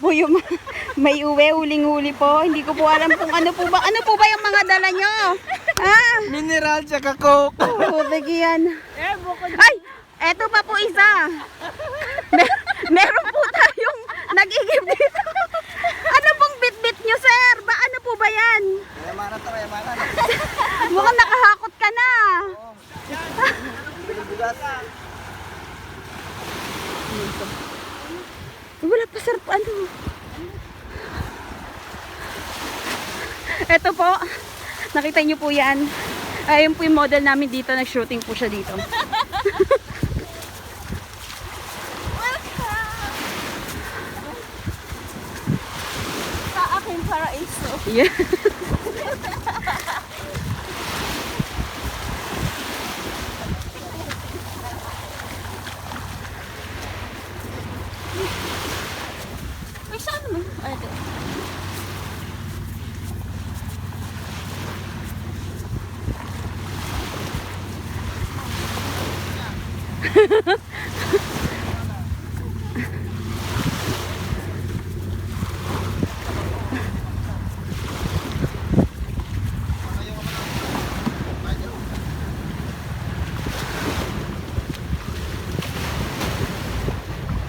po yung may uwi, huling-huli po. Hindi ko po alam kung ano po ba yung mga dala nyo. Ha? Mineral tsaka coke. Tubig yan. Ay! Eto pa po isa. Meron po tayong nag-igib dito. Ano pong bit-bit nyo, sir? Ano po ba yan? Yamanan to, yamanan. Mukhang nakahakot ka na. Bigas. Wala pa, sir. Ano? Eto po. Nakita nyo po yan. Ayun po yung model namin dito. Nag-shooting po siya dito. Sa aking paraiso. Yeah. Ay, saan mo? Ay, ito.